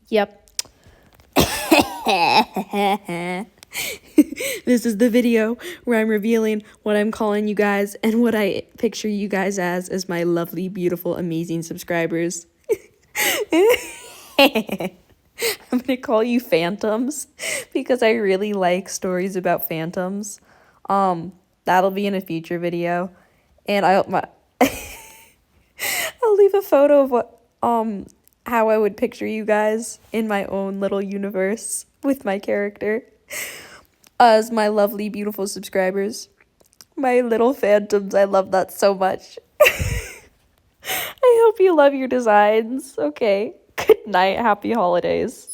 Yep. This is the video where I'm revealing what I'm calling you guys and what I picture you guys as my lovely, beautiful, amazing subscribers. I'm gonna call you phantoms because I really like stories about phantoms. That'll be in a future video, and I'll leave a photo of what how I would picture you guys in my own little universe with my character as my lovely, beautiful subscribers. My little phantoms, I love that so much. I hope you love your designs. Okay. Good night. Happy holidays.